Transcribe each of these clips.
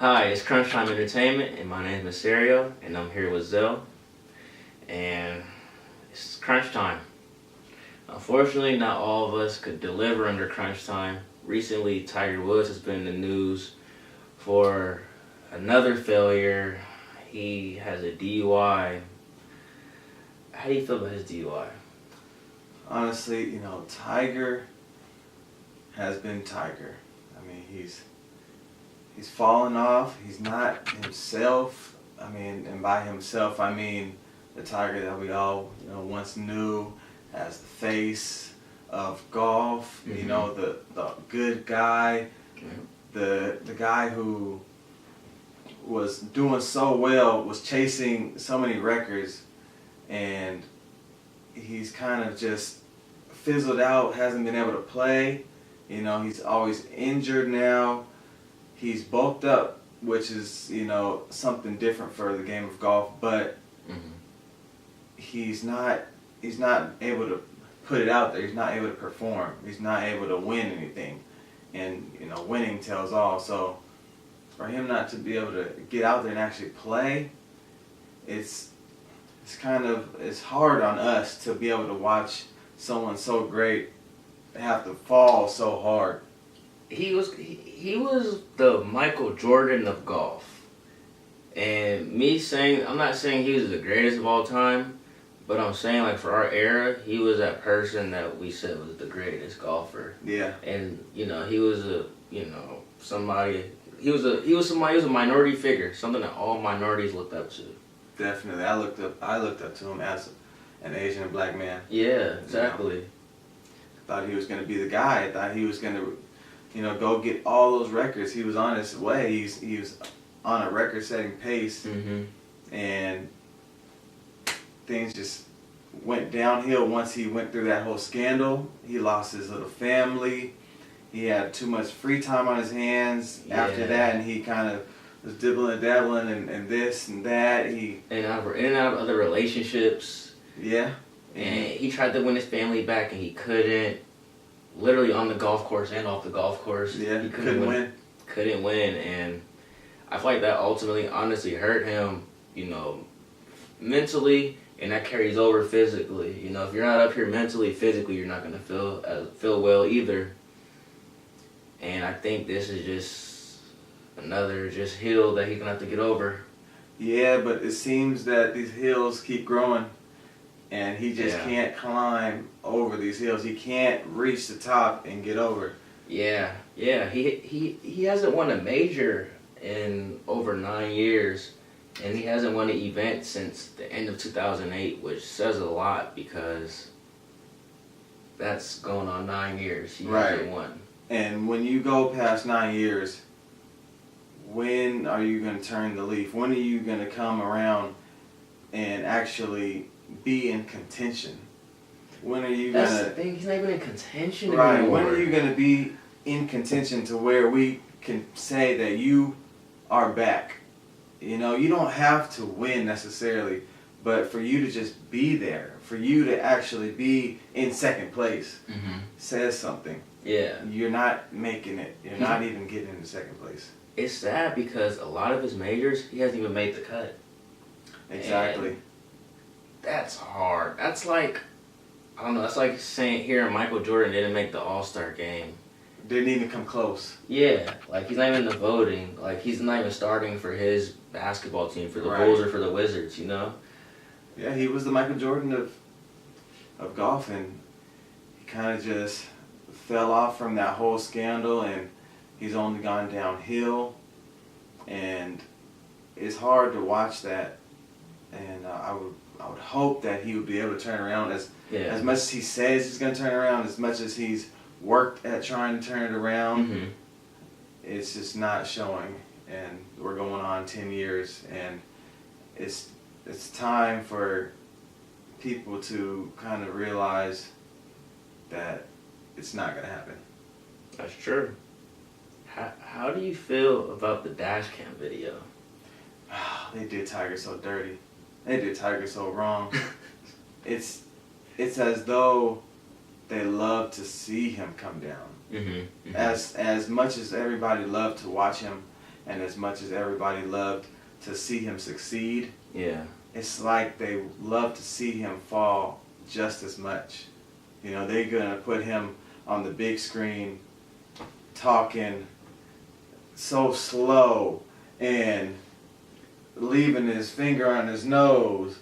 Hi, it's Crunchtime Entertainment, and my name is Mysterio, and I'm here with Zell, and it's crunch time. Unfortunately, not all of us could deliver under crunch time. Recently, Tiger Woods has been in the news for another failure. He has a DUI. How do you feel about his DUI? Honestly, Tiger has been Tiger. I mean, he's fallen off. He's not himself. I mean, and by himself, I mean the Tiger that we all, once knew as the face of golf. Mm-hmm. The good guy, Mm-hmm. the guy who was doing so well, was chasing so many records, and he's kind of just fizzled out, hasn't been able to play. He's always injured now. He's bulked up, which is, something different for the game of golf, but Mm-hmm. he's not able to put it out there. He's not able to perform. He's not able to win anything. And, winning tells all. So for him not to be able to get out there and actually play, it's hard on us to be able to watch someone so great have to fall so hard. He was the Michael Jordan of golf. And I'm not saying he was the greatest of all time, but I'm saying, like, for our era, he was that person that we said was the greatest golfer. Yeah. And, he was somebody, he was a minority figure, something that all minorities looked up to. Definitely. I looked up to him as an Asian and black man. Yeah, exactly. Thought he was going to be the guy. I thought he was going to, go get all those records. He was on his way. He was on a record-setting pace. Mm-hmm. And things just went downhill once he went through that whole scandal. He lost his little family. He had too much free time on his hands after that, and he kind of was dibbling and dabbling and this and that. In and out of other relationships. Yeah. And he tried to win his family back, and he couldn't. Literally on the golf course and off the golf course. Yeah, he couldn't win. Couldn't win, and I feel like that ultimately, honestly, hurt him, mentally, and that carries over physically. If you're not up here mentally, physically, you're not going to feel well either. And I think this is just another hill that he's going to have to get over. Yeah, but it seems that these hills keep growing, and he just can't climb over these hills. He can't reach the top and get over. Yeah. He hasn't won a major in over 9 years, and he hasn't won an event since the end of 2008, which says a lot because that's going on 9 years. He hasn't won. And when you go past 9 years, when are you going to turn the leaf? When are you going to come around and actually be in contention? When are you going to... That's the thing. He's not even in contention anymore. anymore. When are you going to be in contention to where we can say that you are back? You don't have to win necessarily, but for you to just be there, for you to actually be in second place, says something. Yeah. You're not making it. You're not even getting into second place. It's sad because a lot of his majors, he hasn't even made the cut. Exactly. And that's hard. That's like, I don't know, that's like saying here Michael Jordan didn't make the All-Star game. Didn't even come close. Yeah, like he's not even in the voting. Like he's not even starting for his basketball team, for the Bulls or for the Wizards, Yeah, he was the Michael Jordan of golf, and he kind of just fell off from that whole scandal, and he's only gone downhill, and it's hard to watch that. And I would hope that he would be able to turn around as much as he says he's going to turn around, as much as he's worked at trying to turn it around. Mm-hmm. It's just not showing, and we're going on 10 years, and it's time for people to kind of realize that it's not going to happen. That's true. How do you feel about the dash cam video? They did Tiger so dirty. They did Tiger so wrong. It's as though they love to see him come down. Mm-hmm. As much as everybody loved to watch him and as much as everybody loved to see him succeed, Yeah. it's like they love to see him fall just as much. You know, they're gonna put him on the big screen talking so slow and leaving his finger on his nose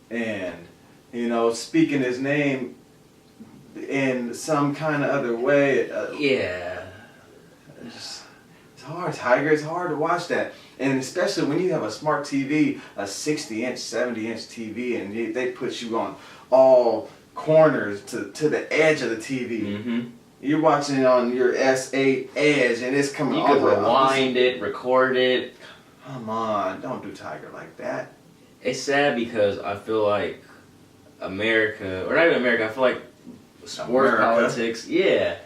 and, you know, speaking his name in some kind of other way. Yeah. It's hard, Tiger. It's hard to watch that. And especially when you have a smart TV, a 60-inch, 70-inch TV, and they put you on all corners to the edge of the TV. Mm-hmm. You're watching it on your S8 Edge, and it's coming You all could the way rewind it, record it. Come on, don't do Tiger like that. It's sad because I feel like America, or not even America, I feel like sports America. politics, yeah,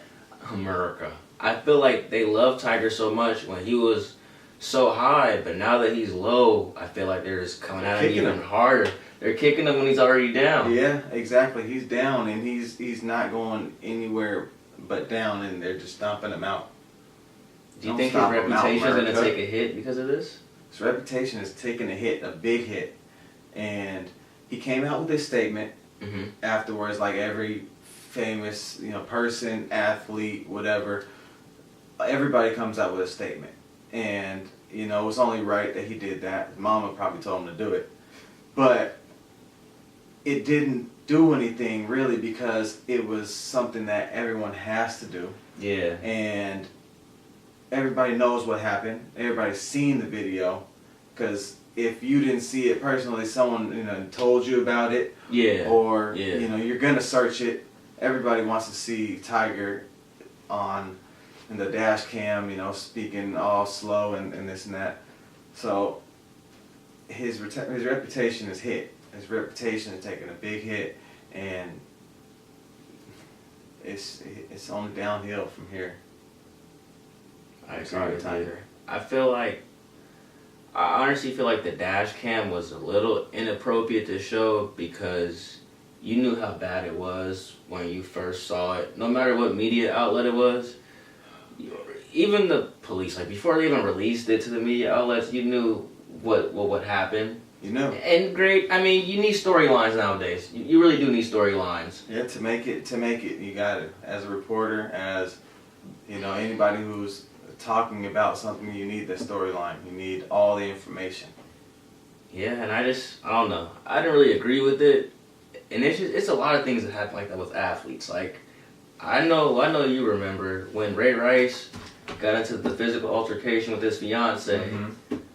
America. I feel like they love Tiger so much when he was so high, but now that he's low, I feel like they're just coming at him even harder. They're kicking him when he's already down. Yeah, exactly. He's down, and he's not going anywhere but down, and they're just stomping him out. Do you think his reputation is going to take a hit because of this? His reputation is taking a hit, a big hit. And he came out with this statement afterwards, like every famous, you know, person, athlete, whatever. Everybody comes out with a statement. And, you know, it was only right that he did that. His mama probably told him to do it. But it didn't do anything really because it was something that everyone has to do. Yeah. And everybody knows what happened. Everybody's seen the video. Because if you didn't see it personally, someone, you know, told you about it. Yeah. Or, you know, you're going to search it. Everybody wants to see Tiger in the dash cam, you know, speaking all slow and this and that. So his reputation is hit. His reputation is taking a big hit, and it's only downhill from here. I agree with Tiger. I honestly feel like the dash cam was a little inappropriate to show because you knew how bad it was when you first saw it. No matter what media outlet it was, even the police, like before they even released it to the media outlets, you knew what would happen. You know. And great, I mean, you need storylines nowadays. You really do need storylines. Yeah, to make it, you got it. As a reporter, as, you know, anybody who's talking about something, you need the storyline. You need all the information. Yeah, and I don't know. I didn't really agree with it. And it's a lot of things that happen like that with athletes. Like, I know you remember when Ray Rice got into the physical altercation with his fiance.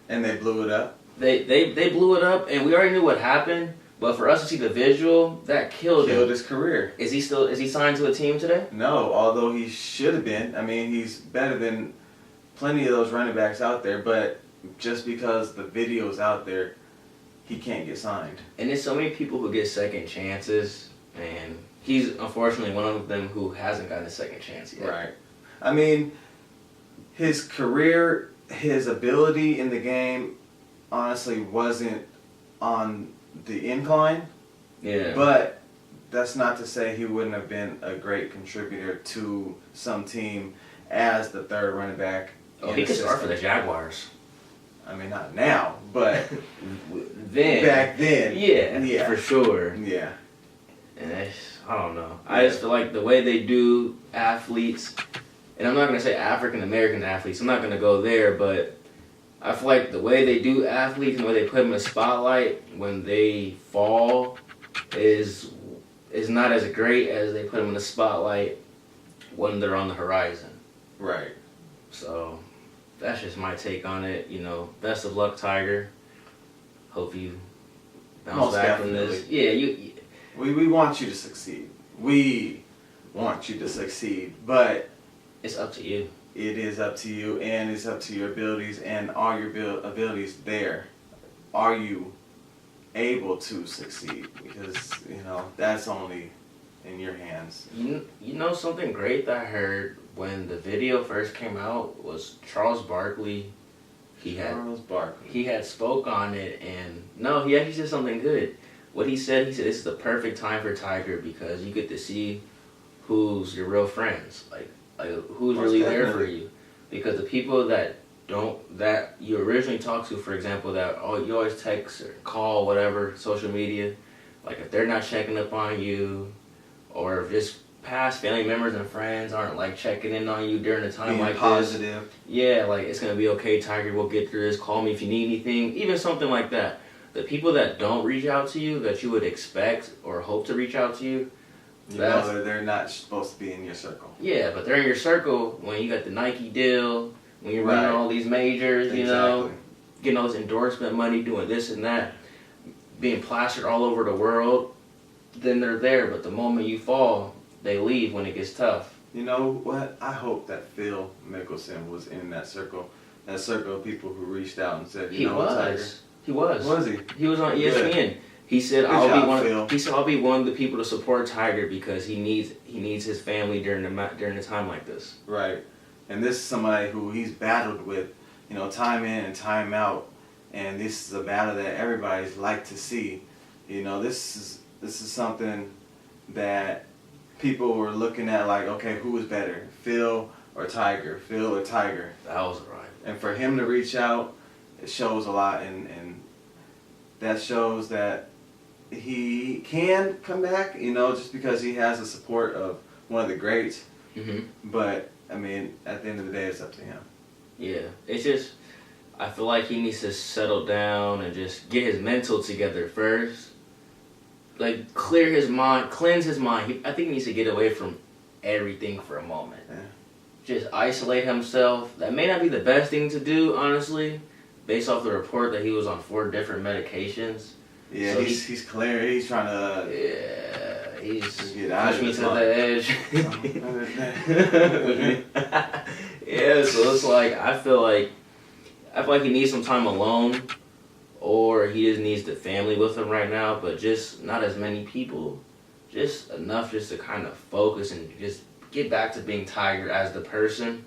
And they blew it up. They blew it up, and we already knew what happened. But for us to see the visual, that killed him. His career. Is he signed to a team today? No, although he should have been. I mean, he's better than plenty of those running backs out there. But just because the video's out there, he can't get signed. And there's so many people who get second chances, and he's unfortunately one of them who hasn't gotten a second chance yet. Right. I mean, his career, his ability in the game, honestly wasn't on the incline. Yeah. But that's not to say he wouldn't have been a great contributor to some team as the third running back. Oh, he could start for the Jaguars. I mean, not now, but then. Back then. Yeah, for sure. Yeah. And I don't know. I just feel like the way they do athletes, and I'm not going to say African American athletes, I'm not going to go there, but I feel like the way they do athletes and the way they put them in the spotlight when they fall is not as great as they put them in the spotlight when they're on the horizon. Right. So that's just my take on it. You know, best of luck, Tiger. Hope you bounce back from this. Yeah, we want you to succeed. We want you to succeed, but it's up to you. It is up to you, and it's up to your abilities, and are your abilities there? Are you able to succeed? Because, you know, that's only in your hands. You know something great that I heard when the video first came out was Charles Barkley. He had spoke on it, and no, he actually said something good. What he said this is the perfect time for Tiger because you get to see who's your real friends, like who's really there for you. Because the people that that you originally talked to, for example, that you always text or call, whatever, social media, like if they're not checking up on you, or if just past family members and friends aren't like checking in on you during a time Being like positive. this, yeah, like it's gonna be okay, Tiger, we'll get through this, call me if you need anything, even something like that. The people that don't reach out to you, that you would expect or hope to reach out to you, you know they're not supposed to be in your circle. Yeah, but they're in your circle when you got the Nike deal, when you're running all these majors, you know, getting all this endorsement money, doing this and that, being plastered all over the world, then they're there. But the moment you fall, they leave when it gets tough. You know what? I hope that Phil Mickelson was in that circle of people who reached out and said, He was. He was. Was he? He was on ESPN. Good. He said, I'll be one of the people to support Tiger because he needs his family during a time like this. Right. And this is somebody who he's battled with, you know, time in and time out. And this is a battle that everybody's like to see. You know, this is something that people were looking at like, okay, who was better, Phil or Tiger? Phil or Tiger? That was right. And for him to reach out, it shows a lot, and that shows that he can come back, you know, just because he has the support of one of the greats. Mm-hmm. But, I mean, at the end of the day, it's up to him. Yeah. It's just, I feel like he needs to settle down and just get his mental together first. Like, clear his mind, cleanse his mind. I think he needs to get away from everything for a moment. Yeah. Just isolate himself. That may not be the best thing to do, honestly, based off the report that he was on 4 different medications. Yeah, so he's clear. He's trying to. Yeah, he's get out of me to the edge. Yeah, so it's like I feel like he needs some time alone, or he just needs the family with him right now. But just not as many people, just enough just to kind of focus and just get back to being Tiger as the person,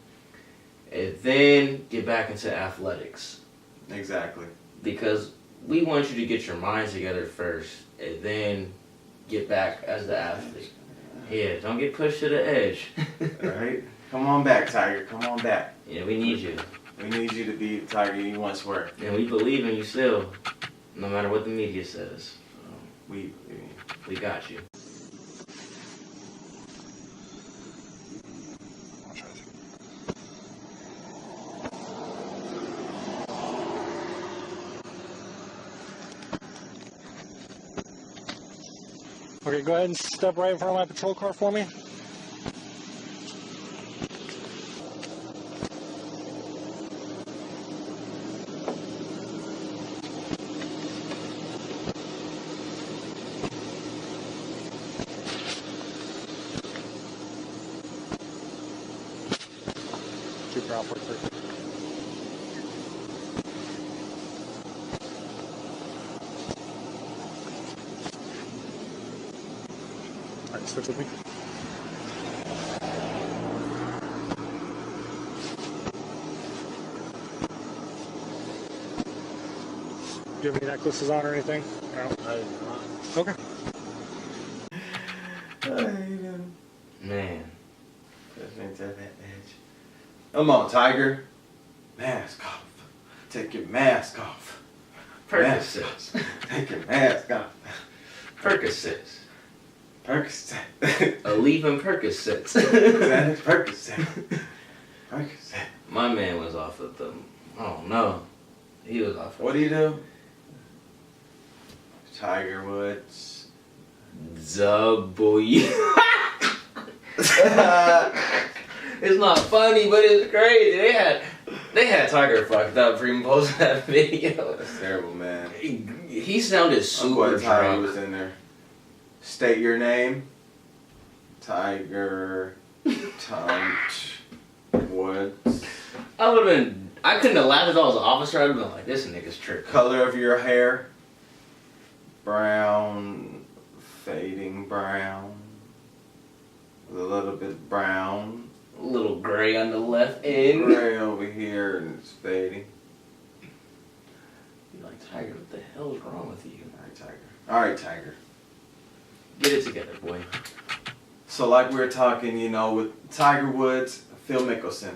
and then get back into athletics. Exactly. Because we want you to get your mind together first, and then get back as the athlete. Yeah, don't get pushed to the edge. Right? Come on back, Tiger. Come on back. Yeah, we need you. We need you to be the Tiger you once were. And we believe in you still, no matter what the media says. We got you. Okay, go ahead and step right in front of my patrol car for me. Super out for it. Alright, switch with me. Do you have any necklaces on or anything? No. I did not. Okay. Man. Just into that edge. Come on, Tiger. Mask off. Take your mask off. Percocets. Take your mask off. Percocets. Percocet. A leaving Percocets. Percocet. Percocet. My man was off of them. Oh no. He was off of What do you do? Tiger Woods. The boy. It's not funny, but it's crazy. They had Tiger fucked up for even posting that video. That's terrible, man. He sounded super Tiger drunk. was in there. State your name. Tiger Woods. I couldn't have laughed if I was an officer. I'd have been like, this nigga's tripping. Color of your hair. Brown. Fading brown. A little bit brown. A little gray on the left end. Gray over here and it's fading. You're like, Tiger, what the hell is wrong with you? Alright, Tiger. Alright, Tiger. Get it together, boy. So like we were talking, you know, with Tiger Woods, Phil Mickelson,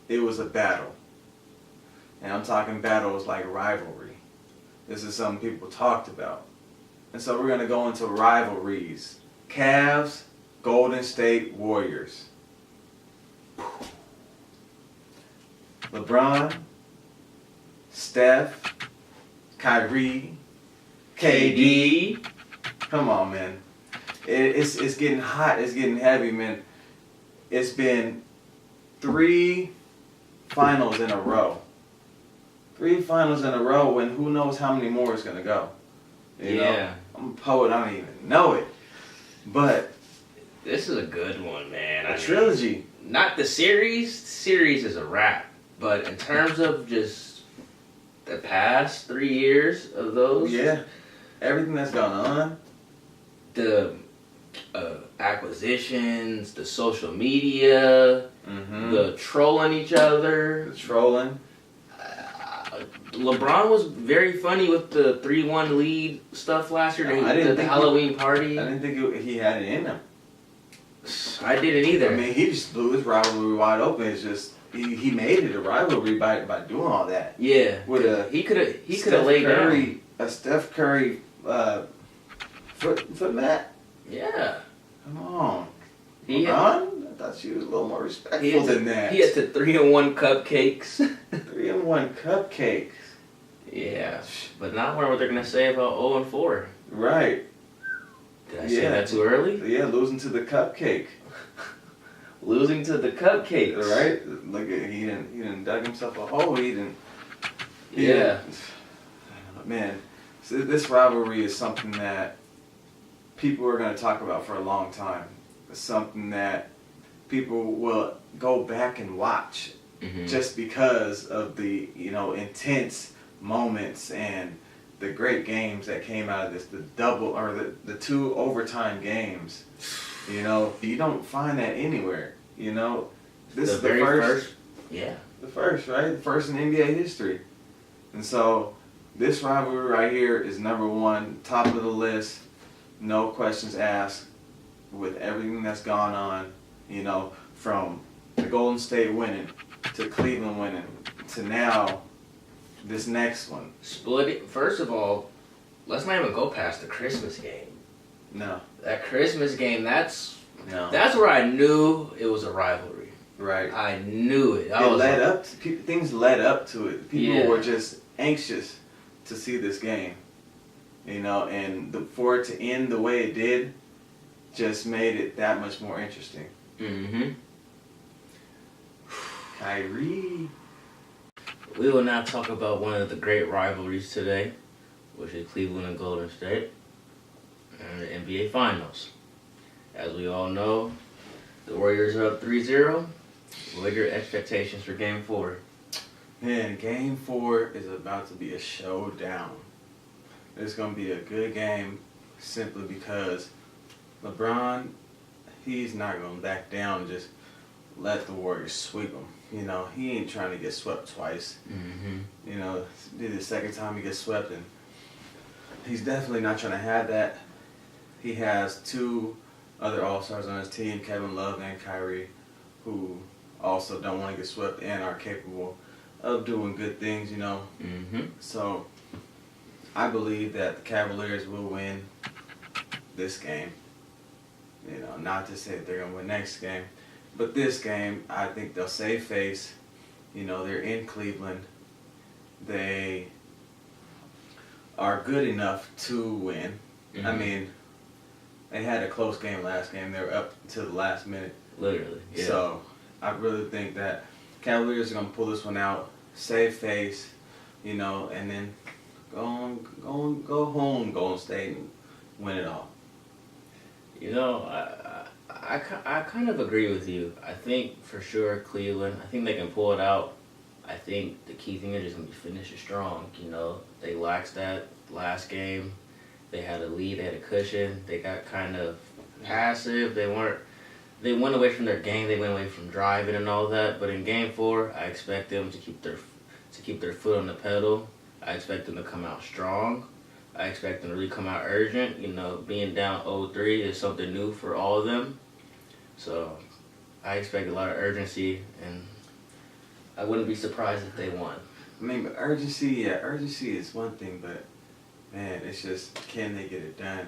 it was a battle. And I'm talking battles like rivalry. This is something people talked about. And so we're going to go into rivalries. Cavs, Golden State Warriors. LeBron, Steph, Kyrie, KD. Come on, man. It's getting hot. It's getting heavy, man. It's been 3 finals in a row. 3 finals in a row, and who knows how many more is going to go. You know? I'm a poet. I don't even know it. But this is a good one, man. A trilogy. Not the series. The series is a wrap. But in terms of just the past 3 years of those. Yeah. Everything that's gone on. The acquisitions, the social media, the trolling each other. The trolling. LeBron was very funny with the 3-1 lead stuff last year. I didn't the think Halloween party. I didn't think he had it in him. I didn't either. I mean, he just blew his rivalry wide open. It's just he made it a rivalry by doing all that. Yeah, with he could have laid down a Steph Curry foot mat. Yeah, come on, LeBron. I thought you was a little more respectful than that. He had the 3-1 cupcakes. 3-1 cupcakes. Yeah, but not what they're gonna say about 0-4. Right. Did I say that too early? Yeah, losing to the cupcake. Losing to the cupcakes. Right? Look, he didn't dug himself a hole. He didn't. Yeah. Man, so this rivalry is something that people are going to talk about for a long time. It's something that people will go back and watch just because of the intense moments and the great games that came out of this, the double or the 2 overtime games. You don't find that anywhere. This is the first. Yeah. The first, right? The first in NBA history. And so this rivalry right here is number 1, top of the list, no questions asked, with everything that's gone on, from the Golden State winning to Cleveland winning to now this next one. Split it. First of all, let's not even go past the Christmas game. No. That Christmas game, that's where I knew it was a rivalry. Right. I knew it. Things led up to it. People were just anxious to see this game. And for it to end the way it did just made it that much more interesting. Kyrie. We will now talk about one of the great rivalries today, which is Cleveland and Golden State, and the NBA Finals. As we all know, the Warriors are up 3-0. What are your expectations for Game 4? Man, Game 4 is about to be a showdown. It's going to be a good game simply because LeBron, he's not going to back down and just let the Warriors sweep him. He ain't trying to get swept twice. This is the second time he gets swept, and he's definitely not trying to have that. He has 2 other All-Stars on his team, Kevin Love and Kyrie, who also don't want to get swept and are capable of doing good things, So I believe that the Cavaliers will win this game. Not to say that they're going to win next game, but this game, I think they'll save face. They're in Cleveland. They are good enough to win. I mean, they had a close game last game. They were up to the last minute. Literally, yeah. So I really think that Cavaliers are going to pull this one out, save face, and then go home, Golden State, and win it all. I kind of agree with you. I think for sure Cleveland, I think they can pull it out. I think the key thing is just going to be finishing strong. They lacked that last game. They had a lead, they had a cushion. They got kind of passive. They went away from their game. They went away from driving and all that. But in Game 4, I expect them to keep their foot on the pedal. I expect them to come out strong. I expect them to really come out urgent. Being down 0-3 is something new for all of them. So I expect a lot of urgency, and I wouldn't be surprised if they won. I mean, but urgency is one thing, but man, it's just, can they get it done?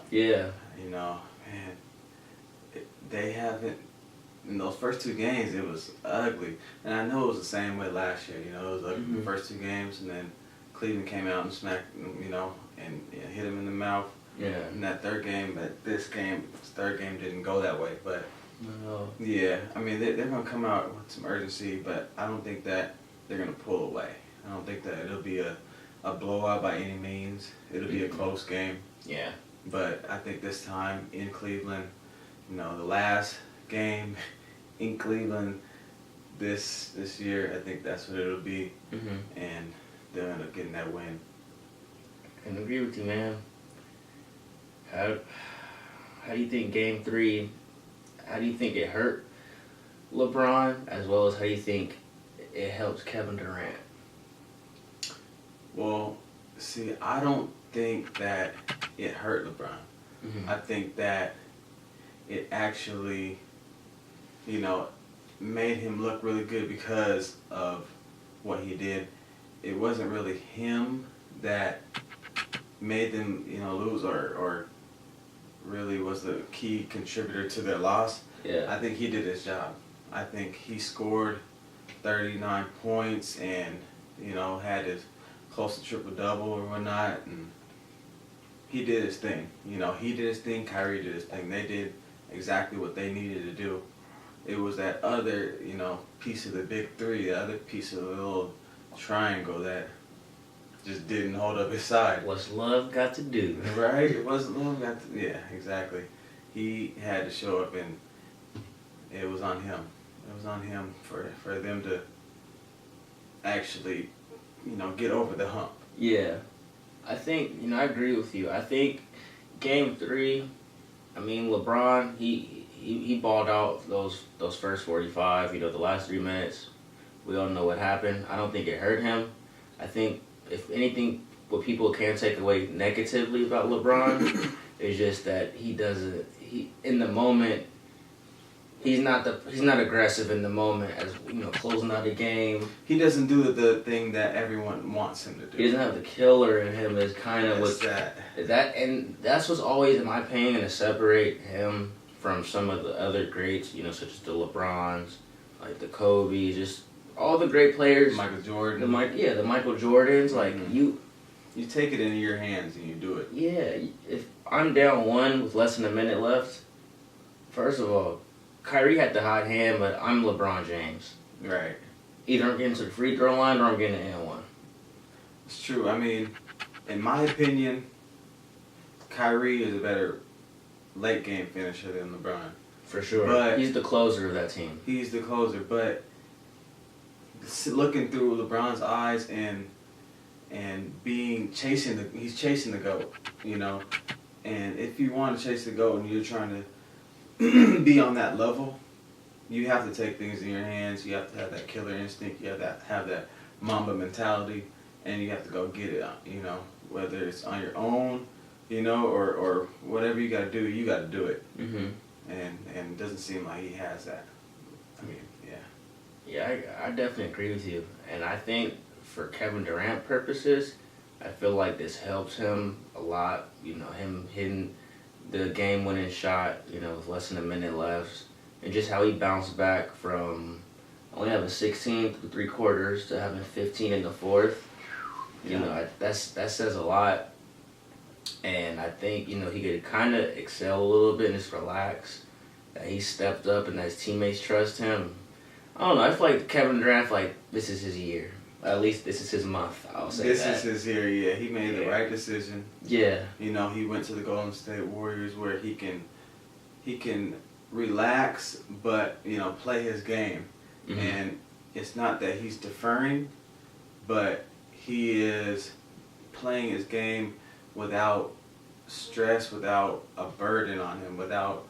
Yeah. You know, man, they haven't. In those first two games, it was ugly, and I know it was the same way last year. You know, it was ugly the first two games, and then Cleveland came out and smacked, you know, and hit him in the mouth. Yeah. In that third game, but this third game didn't go that way. But No. yeah, I mean, they're gonna come out with some urgency, but I don't think that they're gonna pull away. I don't think that it'll be a blowout by any means. It'll be a close game. Yeah. But I think this time in Cleveland, you know, the last game in Cleveland this year, I think that's what it'll be, and they'll end up getting that win. I agree with you, man. How do you think Game 3? How do you think it hurt LeBron, as well as how do you think it helps Kevin Durant? Well, see, I don't think that it hurt LeBron. I think that it actually, you know, made him look really good because of what he did. It wasn't really him that made them, you know, lose or really was the key contributor to their loss. Yeah. I think he did his job. I think he scored 39 points and, you know, had his close to triple-double or whatnot, and he did his thing. You know, he did his thing, Kyrie did his thing. They did exactly what they needed to do. It was that other, you know, piece of the big three, the other piece of the little triangle that just didn't hold up his side. What's love got to do? Right? It wasn't love got to, yeah, exactly. He had to show up, and it was on him. It was on him for them to actually, you know, get over the hump. Yeah. I think, you know, I agree with you. I think Game 3, I mean, LeBron, he balled out those first 45, you know, the last 3 minutes. We all know what happened. I don't think it hurt him. I think, if anything, what people can take away negatively about LeBron is just that in the moment, he's not aggressive in the moment, as, you know, closing out the game. He doesn't do the thing that everyone wants him to do. He doesn't have the killer in him. Is kind of What's that, and that's what's always, in my opinion, going to separate him from some of the other greats, you know, such as the LeBrons, like the Kobe, just all the great players. Michael Jordan. The Michael Jordans. Like you take it into your hands and you do it. Yeah, if I'm down 1 with less than a minute left, first of all, Kyrie had the hot hand, but I'm LeBron James. Right. Either I'm getting to the free throw line or I'm getting an N1. It's true. I mean, in my opinion, Kyrie is a better late game finisher than LeBron. For sure. But he's the closer of that team. He's the closer, but looking through LeBron's eyes and he's chasing the GOAT, you know. And if you want to chase the GOAT and you're trying to be on that level, you have to take things in your hands. You have to have that killer instinct. You have to have that Mamba mentality, and you have to go get it, you know, whether it's on your own, you know, or whatever you got to do, you got to do it. And it doesn't seem like he has that. I mean, yeah. Yeah, I definitely agree with you. And I think for Kevin Durant purposes, I feel like this helps him a lot. You know, him hitting the game-winning shot, you know, with less than a minute left. And just how he bounced back from only having 16 through 3 quarters to having 15 in the fourth. You know, that says a lot. And I think, you know, he could kind of excel a little bit and just relax. That he stepped up and that his teammates trust him. I don't know. I feel like Kevin Durant, like, this is his year. At least this is his month, I'll say this that. This is his year, yeah. He made the right decision. Yeah. You know, he went to the Golden State Warriors where he can relax, but, you know, play his game. And it's not that he's deferring, but he is playing his game without stress, without a burden on him, without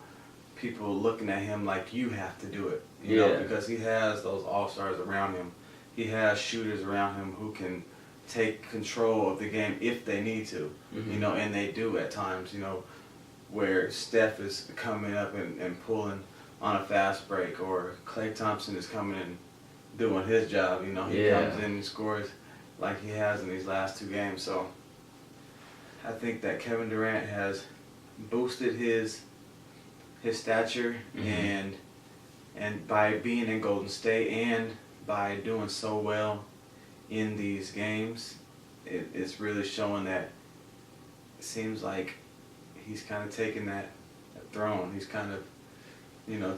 people looking at him like you have to do it. You know, because he has those all-stars around him. He has shooters around him who can take control of the game if they need to. You know, and they do at times, you know, where Steph is coming up and pulling on a fast break, or Klay Thompson is coming in doing his job. You know, he Yeah. comes in and scores like he has in these last 2 games. So I think that Kevin Durant has boosted his stature Mhm. and by being in Golden State and by doing so well in these games, it's really showing that it seems like he's kind of taking that throne. He's kind of,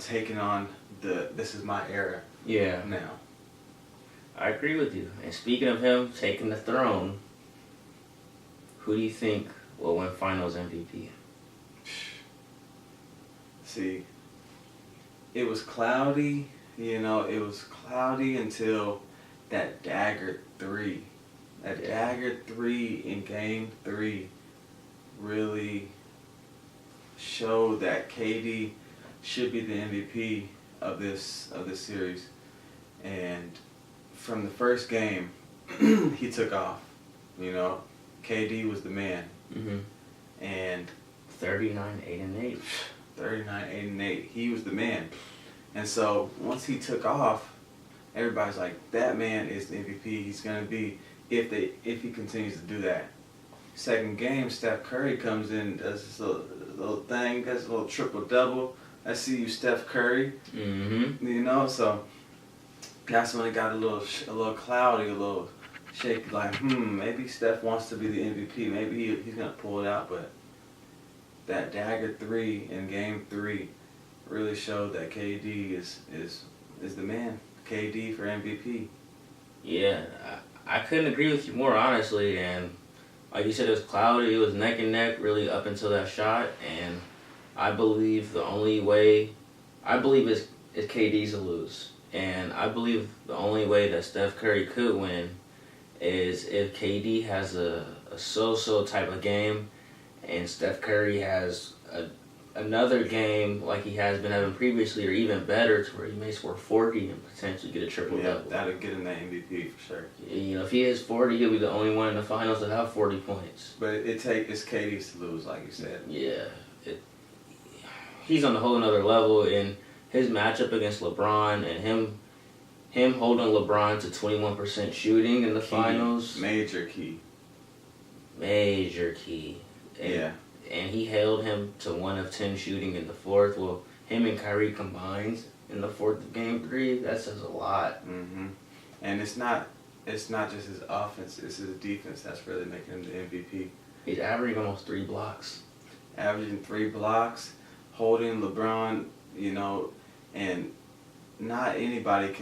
taking on this is my era Yeah. now. I agree with you. And speaking of him taking the throne, who do you think will win Finals MVP? See, it was cloudy, it was cloudy until that dagger 3. That dagger 3 in game 3 really showed that KD should be the MVP of this series. And from the first game, he took off. KD was the man. Mm-hmm. And 39, 8, and 8. 39, 8, and 8. He was the man. And so once he took off, everybody's like, that man is the MVP. He's gonna be if he continues to do that. Second game, Steph Curry comes in, does this little thing, does a little triple double. I see you, Steph Curry. Mm-hmm. So that's when it got a little cloudy, a little shaky. Like, maybe Steph wants to be the MVP. Maybe he's gonna pull it out. But that dagger 3 in game 3 really showed that KD is the man. KD for MVP. Yeah, I couldn't agree with you more, honestly. And like you said, it was cloudy. It was neck and neck, really, up until that shot. And I believe the only way, is KD's to lose. And I believe the only way that Steph Curry could win is if KD has a so-so type of game and Steph Curry has another game like he has been having previously, or even better, to where he may score 40 and potentially get a triple-double. Yeah, that'll get him that MVP for sure. If he has 40, he'll be the only one in the finals to have 40 points. But it's KD's to lose, like you said. Yeah. He's on a whole nother level, and his matchup against LeBron and him holding LeBron to 21% shooting in the finals. Major key. And, and he held him to 1 of 10 shooting in the fourth. Well, him and Kyrie combined in the fourth of game 3. That says a lot. Mm-hmm. And it's not just his offense, it's his defense that's really making him the MVP. He's averaging almost 3 blocks. Averaging 3 blocks, holding LeBron, and not anybody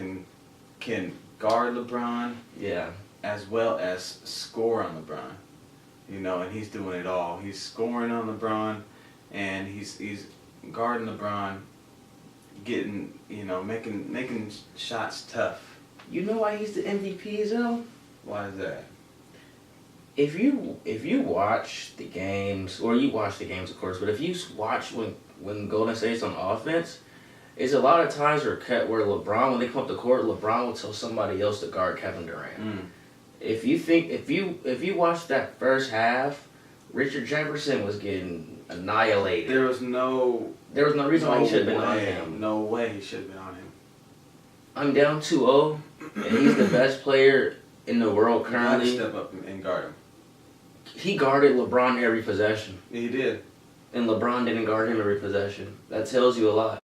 can guard LeBron. Yeah. As well as score on LeBron. And he's doing it all. He's scoring on LeBron, and he's guarding LeBron, getting, making shots tough. You know why he's the MVP, Zell? Why is that? If you watch the games, or you watch the games, of course, but if you watch when Golden State's on offense, it's a lot of times where LeBron, when they come up the court, LeBron will tell somebody else to guard Kevin Durant. If you watch that first half, Richard Jefferson was getting annihilated. There was no reason why he should have been on him. No way he should have been on him. I'm down 2-0, and he's the best player in the world currently. You gotta step up and guard him. He guarded LeBron every possession. He did. And LeBron didn't guard him every possession. That tells you a lot.